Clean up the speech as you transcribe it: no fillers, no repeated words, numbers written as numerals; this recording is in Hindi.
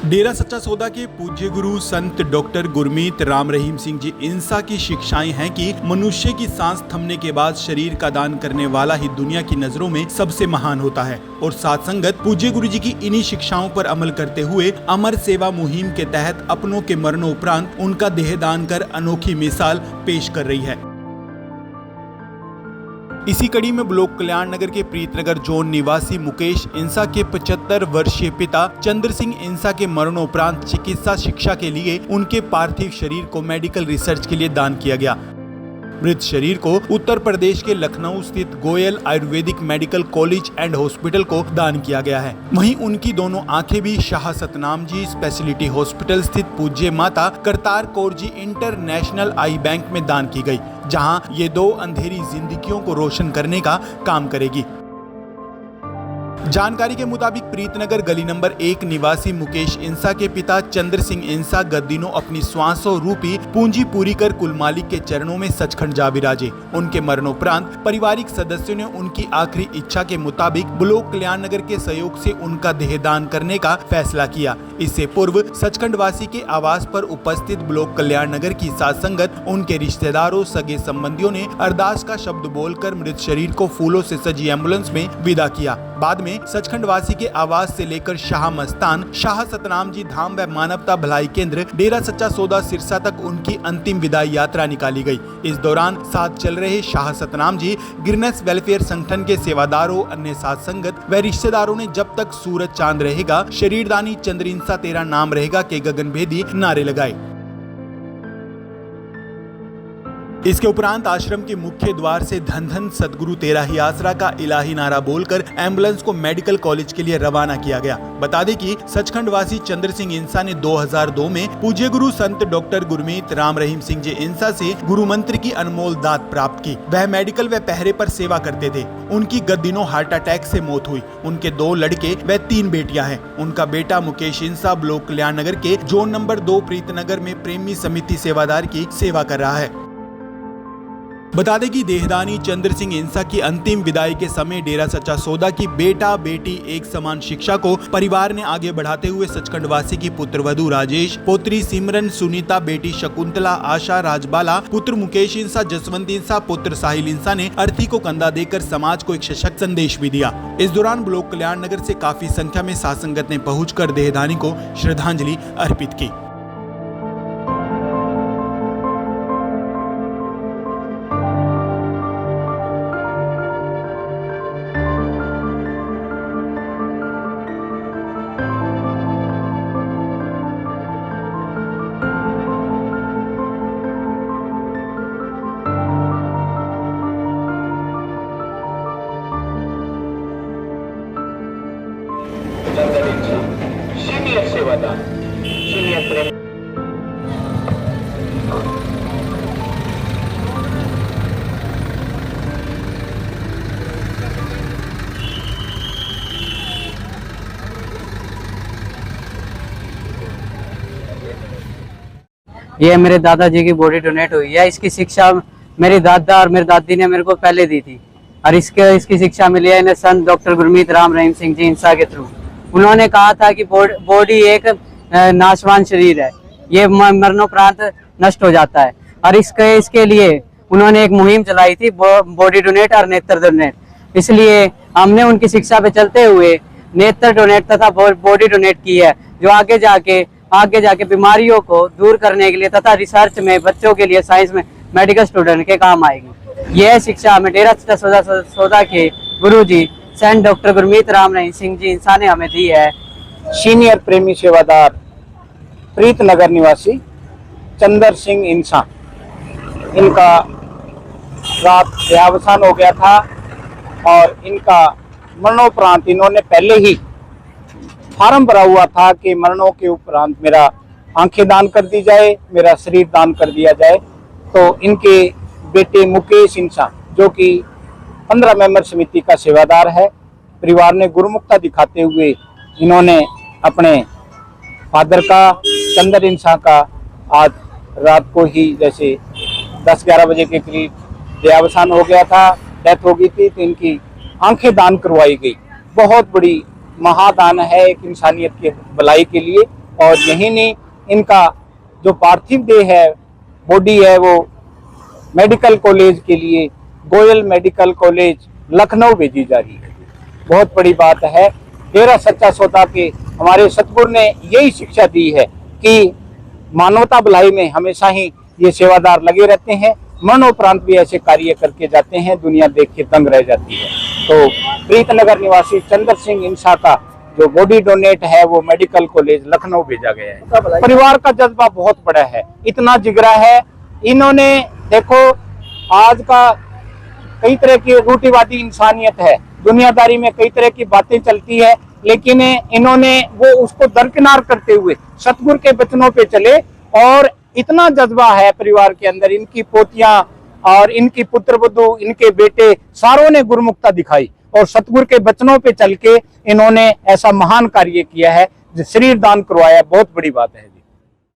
डेरा सच्चा सौदा के पूज्य गुरु संत डॉक्टर गुरमीत राम रहीम सिंह जी इंसा की शिक्षाएं हैं कि मनुष्य की सांस थमने के बाद शरीर का दान करने वाला ही दुनिया की नजरों में सबसे महान होता है। और साथ संगत पूज्य गुरु जी की इन्हीं शिक्षाओं पर अमल करते हुए अमर सेवा मुहिम के तहत अपनों के मरणोपरांत उनका देहदान कर अनोखी मिसाल पेश कर रही है। इसी कड़ी में ब्लॉक कल्याण नगर के प्रीतनगर जोन निवासी मुकेश इंसा के 75 वर्षीय पिता चंद्र सिंह इंसा के मरणोपरांत चिकित्सा शिक्षा के लिए उनके पार्थिव शरीर को मेडिकल रिसर्च के लिए दान किया गया। मृत शरीर को उत्तर प्रदेश के लखनऊ स्थित Goyal Ayurvedic medical college and hospital को दान किया गया है। वहीं उनकी दोनों आंखें भी शाह सतनाम जी स्पेशलिटी हॉस्पिटल स्थित पूज्य माता Kartar Kaur ji international I bank में दान की गई, जहां ये दो अंधेरी जिंदगियों को रोशन करने का काम करेगी। जानकारी के मुताबिक प्रीतनगर गली नंबर 1 निवासी मुकेश इंसा के पिता चंद्र सिंह इंसा गत दिनों अपनी श्वासों रूपी पूंजी पूरी कर कुल मालिक के चरणों में सचखंड जा विराजे। उनके मरणोपरांत पारिवारिक सदस्यों ने उनकी आखिरी इच्छा के मुताबिक ब्लॉक कल्याण नगर के सहयोग से उनका देहदान करने का फैसला किया। इससे पूर्व सचखंड वासी के आवास पर उपस्थित ब्लॉक कल्याण नगर की साथ संगत उनके रिश्तेदारों सगे संबंधियों ने अरदास का शब्द बोलकर मृत शरीर को फूलों से सजी एम्बुलेंस में विदा किया। बाद में सचखंड वासी के आवास से लेकर शाह मस्तान, शाह सतनाम जी धाम व मानवता भलाई केंद्र डेरा सच्चा सौदा सिरसा तक उनकी अंतिम विदाई यात्रा निकाली गई। इस दौरान साथ चल रहे शाह सतनाम जी गिरनेस वेलफेयर संगठन के सेवादारों, अन्य साथ संगत व रिश्तेदारों ने जब तक सूरज चांद रहेगा शरीरदानी चंद्र इंसा तेरा नाम रहेगा के गगनभेदी नारे लगाए। इसके उपरांत आश्रम के मुख्य द्वार से धन धन सतगुरु तेरा ही आसरा का इलाही नारा बोलकर एम्बुलेंस को मेडिकल कॉलेज के लिए रवाना किया गया। बता दें कि सचखंड वासी चंद्र सिंह इंसा ने 2002 में पूज्य गुरु संत डॉक्टर गुरमीत राम रहीम सिंह जी इंसा से गुरु मंत्र की अनमोल दात प्राप्त की। वह मेडिकल व पहरे पर सेवा करते थे। उनकी गत दिनों हार्ट अटैक से मौत हुई। उनके 2 लड़के व 3 बेटियां हैं। उनका बेटा मुकेश इंसा ब्लॉक कल्याण नगर के जोन नंबर 2 प्रीतनगर में प्रेमी समिति सेवादार की सेवा कर रहा है। बता दें कि देहदानी चंद्र सिंह इंसा की अंतिम विदाई के समय डेरा सच्चा सौदा की बेटा बेटी एक समान शिक्षा को परिवार ने आगे बढ़ाते हुए सचखंड वासी की पुत्रवधू राजेश, पोत्री सिमरन सुनीता, बेटी शकुंतला, आशा, राजबाला, पुत्र मुकेश इंसा, जसवंत इंसा, पुत्र साहिल इंसा ने अर्थी को कंधा देकर समाज को एक सशक्त संदेश भी दिया। इस दौरान ब्लॉक कल्याण नगर से काफी संख्या में साथ संगत ने पहुंचकर देहदानी को श्रद्धांजलि अर्पित की। सीनियर सेवादार, सीनियर प्रेम। ये मेरे दादाजी की बॉडी डोनेट हुई है। इसकी शिक्षा मेरी दादा और मेरी दादी ने मेरे को पहले दी थी और इसकी शिक्षा मिली है इन्हें संत डॉक्टर गुरमीत राम रहीम सिंह जी इंसा के थ्रू। उन्होंने कहा था कि बॉडी एक नाशवान शरीर है, ये मरणोपरांत नष्ट हो जाता है और इसके लिए उन्होंने एक मुहिम चलाई थी बॉडी डोनेट और नेत्र डोनेट। इसलिए हमने उनकी शिक्षा पे चलते हुए नेत्र डोनेट तथा बॉडी डोनेट की है, जो आगे जाके बीमारियों को दूर करने के लिए तथा रिसर्च में बच्चों के लिए साइंस में मेडिकल स्टूडेंट के काम आएगी। यह शिक्षा हमें डेरा सच्चा सौदा के गुरुजी संत डॉक्टर गुरमीत राम रहीम सिंह जी इंसा ने हमें दी है। सीनियर प्रेमी सेवादार प्रीतनगर निवासी चंद्र सिंह इंसा, इनका रात देहावसान हो गया था और इनका मरणोपरांत इन्होंने पहले ही फार्म भरा हुआ था कि मरणों के उपरांत मेरा आंखें दान कर दी जाए, मेरा शरीर दान कर दिया जाए। तो इनके बेटे मुकेश इंसा, जो कि 15 मेंबर समिति का सेवादार है, परिवार ने गुरुमुखता दिखाते हुए इन्होंने अपने फादर का चंद्र इंसा का आज रात को ही जैसे 10-11 बजे के करीब देहावसान हो गया था, डेथ हो गई थी, तो इनकी आंखें दान करवाई गई। बहुत बड़ी महादान है एक इंसानियत के भलाई के लिए। और यही नहीं, इनका जो पार्थिव देह है, बॉडी है, वो मेडिकल कॉलेज के लिए गोयल मेडिकल कॉलेज लखनऊ भेजी जा रही है। बहुत बड़ी बात है। डेरा सच्चा सौदा के हमारे सतगुरु ने यही शिक्षा दी है कि मानवता भलाई में हमेशा ही ये सेवादार लगे रहते हैं, मरणोपरांत भी ऐसे कार्य करके जाते हैं, दुनिया देख के दंग रह जाती है। तो प्रीतनगर निवासी चंद्र सिंह इंसा का जो बॉडी डोनेट है वो मेडिकल कॉलेज लखनऊ भेजा गया है। परिवार का जज्बा बहुत बड़ा है, इतना जिगरा है। इन्होंने देखो, आज का कई तरह की रूढ़िवादी इंसानियत है, दुनियादारी में कई तरह की बातें चलती है, लेकिन इन्होंने वो उसको दरकिनार करते हुए सतगुरु के वचनों पे चले। और इतना जज्बा है परिवार के अंदर, इनकी पोतियां और इनकी पुत्र वधू, इनके बेटे सारों ने गुरुमुखता दिखाई और सतगुरु के वचनों पे चल के इन्होंने ऐसा महान कार्य किया है, जो शरीर दान करवाया। बहुत बड़ी बात है।